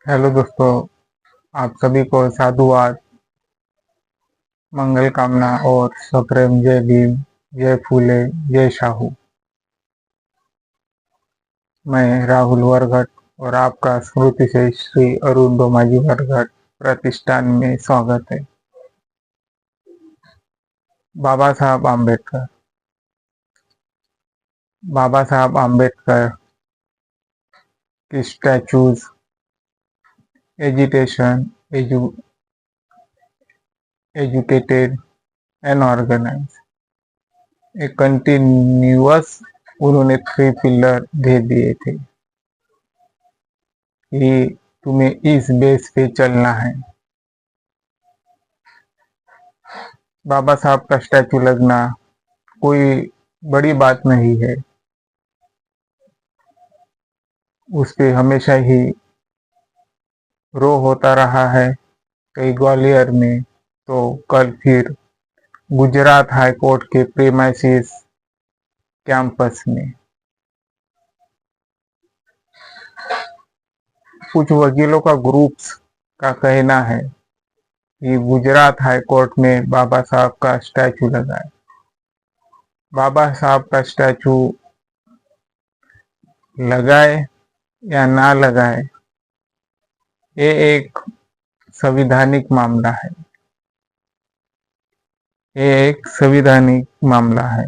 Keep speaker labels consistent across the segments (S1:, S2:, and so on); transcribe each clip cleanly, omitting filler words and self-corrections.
S1: Hello दोस्तों, आप सभी को साधुवाद, मंगल कामना और सप्रेम जय भीम, जय फूले, जय शाहू। मैं राहुल वरघट और आपका स्मृति से श्री अरुणोमाजी वरघट प्रतिष्ठान में स्वागत है। बाबा साहब आम्बेडकर। बाबा साहब आम्बेडकर की statues, agitation, educated and organise, एक कंटिन्यूअस। उन्होंने 3 पिलर दे दिए थे कि तुम्हें इस बेस पे चलना है। बाबा साहब का स्टैचू लगना कोई बड़ी बात नहीं है। उस पे हमेशा ही रो होता रहा है, कहीं ग्वालियर में, तो कल फिर गुजरात हाई कोर्ट के प्रीमाइसिस कैंपस में। कुछ वकीलों का ग्रुप्स का कहना है कि गुजरात हाई कोर्ट में बाबा साहब का स्टैचू लगाए। बाबा साहब का स्टैचू लगाए या ना लगाए, ये एक संविधानिक मामला है। ये एक संविधानिक मामला है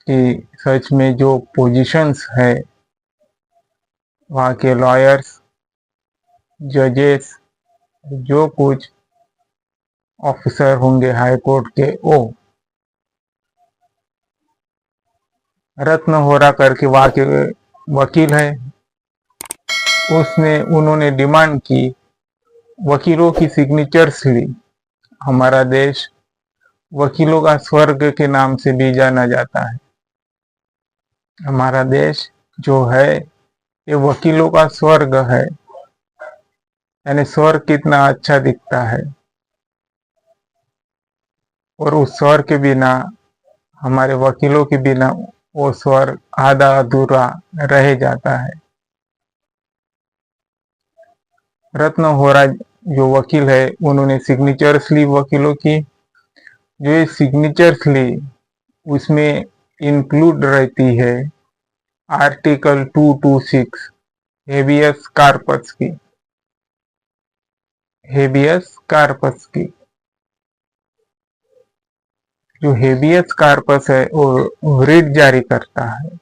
S1: कि सच में जो पोजीशंस है, वहाँ के लॉयर्स, जजेस, जो कुछ ऑफिसर होंगे हाई कोर्ट के, वो रत्न होरा करके वहाँ के वकील है। उन्होंने डिमांड की, वकीलों की सिग्नेचर्स ली। हमारा देश वकीलों का स्वर्ग के नाम से भी जाना जाता है। हमारा देश जो है, ये वकीलों का स्वर्ग है। यानी स्वर्ग कितना अच्छा दिखता है, और उस स्वर्ग के बिना, हमारे वकीलों के बिना, वो स्वर्ग आधा अधूरा रह जाता है। रत्न होरा जो वकील है, उन्होंने सिग्नेचर्स ली वकीलों की। जो ये सिग्नेचर्स ली, उसमें इंक्लूड रहती है आर्टिकल 226 हेबियस कार्पस की। हेबियस कार्पस की जो हेबियस कार्पस है, वो रिट जारी करता है।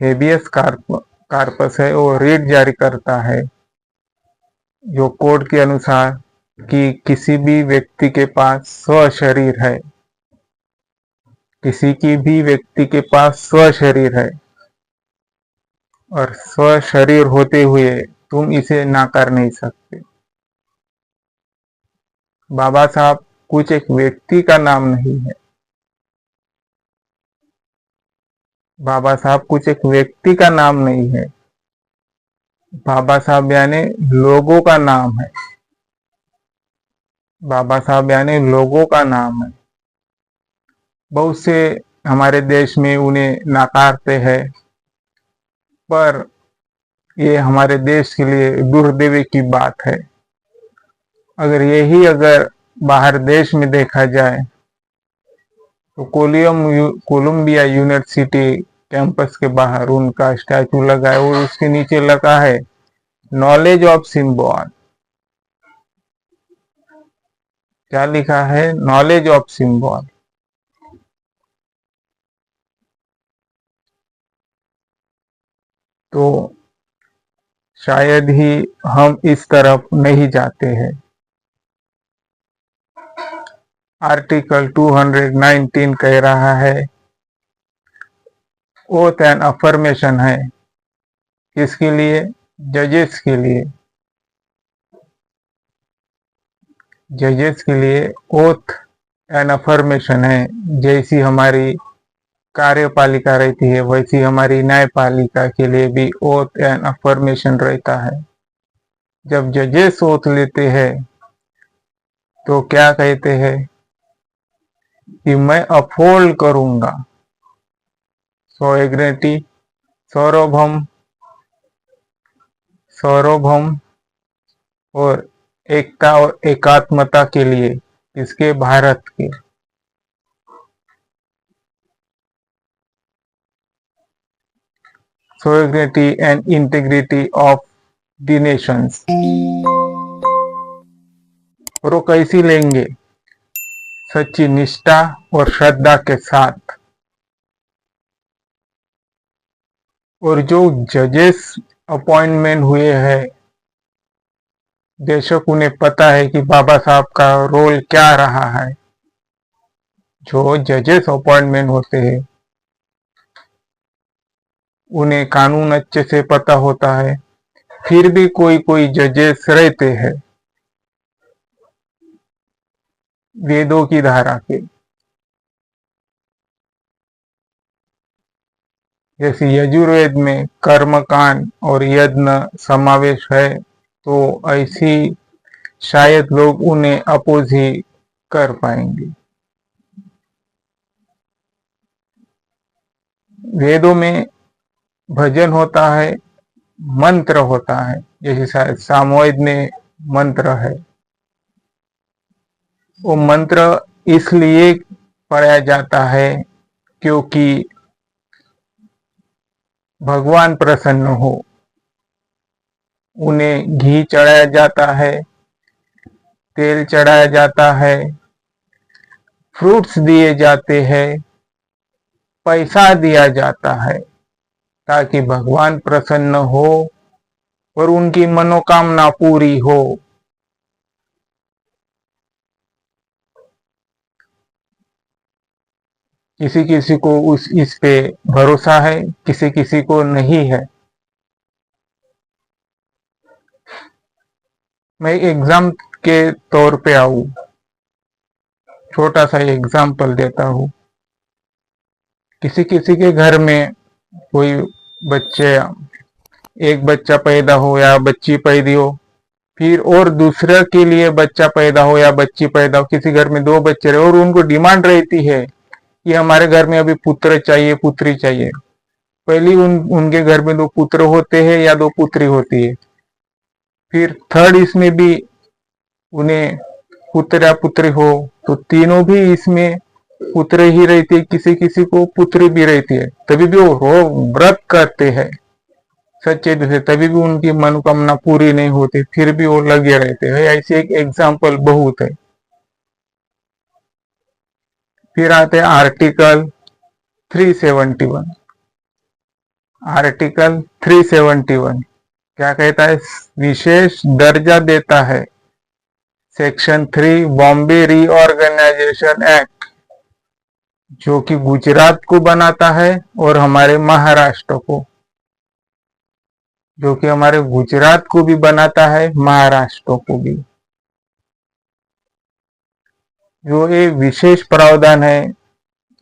S1: हेबियस कार्पस है, वो रिट जारी करता है, जो कोड के अनुसार कि किसी भी व्यक्ति के पास स्व शरीर है, किसी की भी व्यक्ति के पास स्व शरीर है, और स्व शरीर होते हुए तुम इसे नाकार नहीं सकते। बाबा साहब कुछ एक व्यक्ति का नाम नहीं है। बाबा साहब कुछ एक व्यक्ति का नाम नहीं है। बाबा साहब यानी लोगों का नाम है। बाबा साहब यानी लोगों का नाम है। बहुत से हमारे देश में उन्हें नकारते हैं, पर ये हमारे देश के लिए दुर्दैवी की बात है। अगर बाहर देश में देखा जाए, तो कोलंबिया यूनिवर्सिटी कैंपस के बाहर उनका स्टैचू लगा है, और उसके नीचे लगा है नॉलेज ऑफ सिंबल। क्या लिखा है? Knowledge of symbol. तो शायद ही हम इस तरफ नहीं जाते हैं। आर्टिकल 219 कह रहा है, ओथ एंड अफर्मेशन है। किसके लिए? जजेस के लिए। जजेस के लिए ओथ एंड अफर्मेशन है। जैसी हमारी कार्यपालिका रहती है, वैसी हमारी न्यायपालिका के लिए भी ओथ एंड अफर्मेशन रहता है। जब जजेस ओथ लेते हैं, तो क्या कहते हैं कि मैं अपहोल्ड करूंगा सोएग्नेटी, सार्वभौम सार्वभौम और एकता और एकात्मता के लिए इसके भारत के sovereignty and integrity of the nations। और वो कैसी लेंगे? सच्ची निष्ठा और श्रद्धा के साथ। और जो जजेस अपॉइंटमेंट हुए हैं, बेशक उन्हें पता है कि बाबा साहब का रोल क्या रहा है। जो जजेस अपॉइंटमेंट होते हैं उन्हें कानून अच्छे से पता होता है, फिर भी कोई कोई जजेस रहते हैं वेदों की धारा के, जैसे यजुर्वेद में कर्मकांड और यज्ञ समावेश है, तो ऐसी शायद लोग उन्हें अपोज ही कर पाएंगे। वेदों में भजन होता है, मंत्र होता है, जैसे शायद सामवेद में मंत्र है। वो मंत्र इसलिए पढ़ा जाता है क्योंकि भगवान प्रसन्न हो। उन्हें घी चढ़ाया जाता है, तेल चढ़ाया जाता है, फ्रूट्स दिए जाते हैं, पैसा दिया जाता है, ताकि भगवान प्रसन्न हो और उनकी मनोकामना पूरी हो। किसी किसी को इस पे भरोसा है, किसी किसी को नहीं है। मैं एग्जाम के तौर पे आऊं, छोटा सा एग्जाम्पल देता हूं। किसी किसी के घर में कोई बच्चे, एक बच्चा पैदा हो या बच्ची पैदा हो, फिर और दूसरे के लिए बच्चा पैदा हो या बच्ची पैदा हो, किसी घर में 2 बच्चे रहे और उनको डिमांड रहती है कि हमारे घर में अभी पुत्र चाहिए, पुत्री चाहिए। पहले उनके घर में 2 पुत्र होते हैं या 2 पुत्री होती है, फिर थर्ड इसमें भी उन्हें पुत्र या पुत्री हो, तो तीनों भी इसमें पुत्र ही रहती है, किसी किसी को पुत्री भी रहती है। तभी भी वो व्रत करते हैं सच्चे दिल से, तभी भी उनकी मनोकामना पूरी नहीं होती, फिर भी वो लगे रहते हैं। ऐसे एक एग्जाम्पल बहुत है। फिर आते हैं आर्टिकल 371। आर्टिकल 371 क्या कहता है? विशेष दर्जा देता है। सेक्शन 3 बॉम्बे रीऑर्गेनाइजेशन एक्ट, जो कि गुजरात को बनाता है और हमारे महाराष्ट्र को, जो कि हमारे गुजरात को भी बनाता है, महाराष्ट्र को भी। जो ये विशेष प्रावधान है,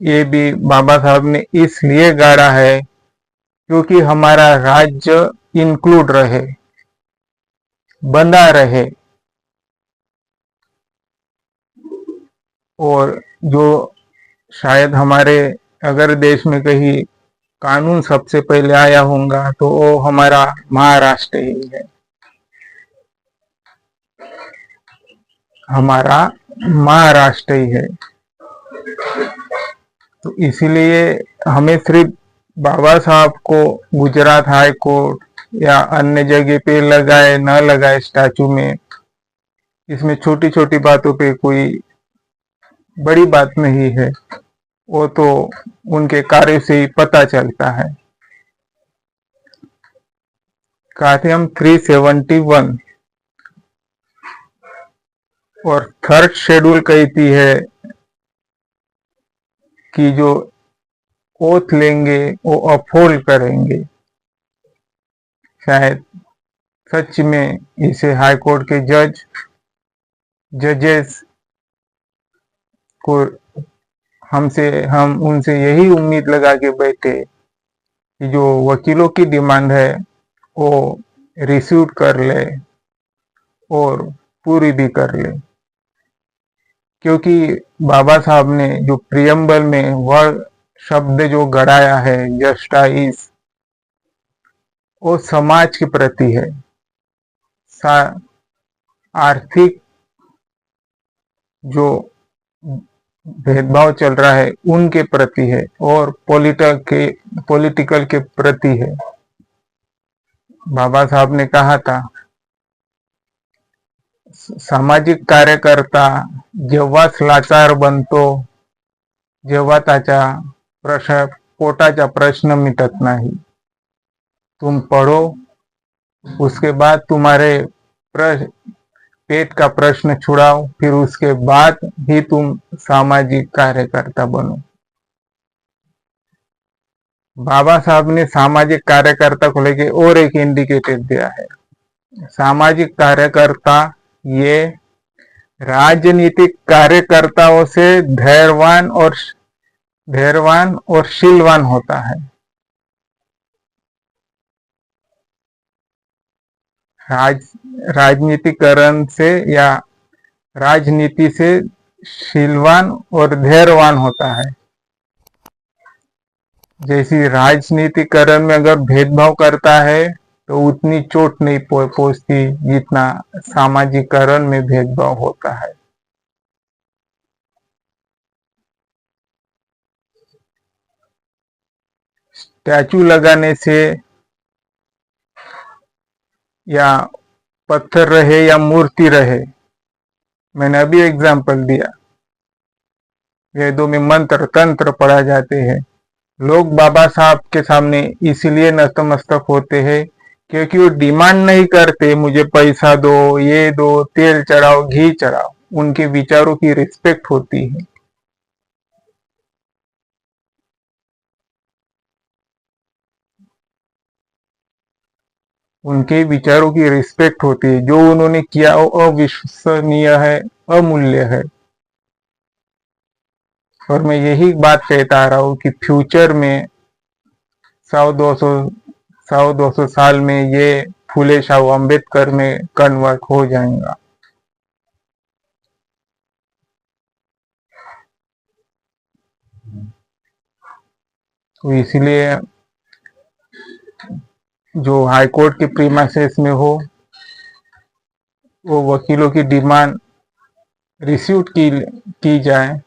S1: ये भी बाबा साहब ने इसलिए गाड़ा है क्योंकि हमारा राज्य इंक्लूड रहे, बंधा रहे। और जो शायद हमारे अगर देश में कहीं कानून सबसे पहले आया होगा तो वो हमारा महाराष्ट्र ही है। हमारा महाराष्ट्र ही है। तो इसीलिए हमें सिर्फ बाबा साहब को गुजरात हाई कोर्ट या अन्य जगह पे लगाए न लगाए स्टैचू में, इसमें छोटी छोटी बातों पे कोई बड़ी बात नहीं है, वो तो उनके कार्य से ही पता चलता है। कहते हम 371 और थर्ड शेड्यूल कहती है कि जो ओथ लेंगे वो अपहोल्ड करेंगे। शायद सच में इसे हाई कोर्ट के जजेस को हम उनसे यही उम्मीद लगा के बैठे कि जो वकीलों की डिमांड है वो रिसीव कर ले और पूरी भी कर ले। क्योंकि बाबा साहब ने जो प्रियम्बल में वह शब्द जो गढ़ाया है, जस्टिस, वो समाज के प्रति है, आर्थिक जो भेदभाव चल रहा है उनके प्रति है, और पॉलिटिकल के प्रति है। बाबा साहब ने कहा था, सामाजिक कार्यकर्ता जेव्हाच लाचार बनतो, जेव्हा त्याच्या पोटाचा प्रश्न मिटत नाही। तुम पढ़ो, उसके बाद तुम्हारे पेट का प्रश्न छुड़ाओ, फिर उसके बाद ही तुम सामाजिक कार्यकर्ता बनो। बाबा साहब ने सामाजिक कार्यकर्ता को लेके और एक इंडिकेटर दिया है। सामाजिक कार्यकर्ता ये राजनीतिक कार्यकर्ताओं से धैर्यवान और शीलवान होता है। राजनीतिकरण से या राजनीति से शीलवान और धैर्यवान होता है। जैसी राजनीतिकरण में अगर भेदभाव करता है तो उतनी चोट नहीं पहुंचती जितना सामाजिकरण में भेदभाव होता है। स्टैचू लगाने से या पत्थर रहे या मूर्ति रहे, मैंने अभी एग्जाम्पल दिया, वेदों में मंत्र तंत्र पढ़ा जाते हैं। लोग बाबा साहब के सामने इसलिए नतमस्तक होते हैं क्योंकि वो डिमांड नहीं करते मुझे पैसा दो, ये दो, तेल चढ़ाओ, घी चढ़ाओ। उनके विचारों की रिस्पेक्ट होती है। उनके विचारों की रिस्पेक्ट होती है। जो उन्होंने किया वो अविश्वसनीय है, अमूल्य है। और मैं यही बात कहता आ रहा हूँ कि फ्यूचर में 100-200 साल में ये फूले शाह अम्बेडकर में कन्वर्ट हो जाएगा। तो इसलिए जो हाई कोर्ट के प्रीमाइसेस में हो, वो वकीलों की डिमांड रिसीव की जाए।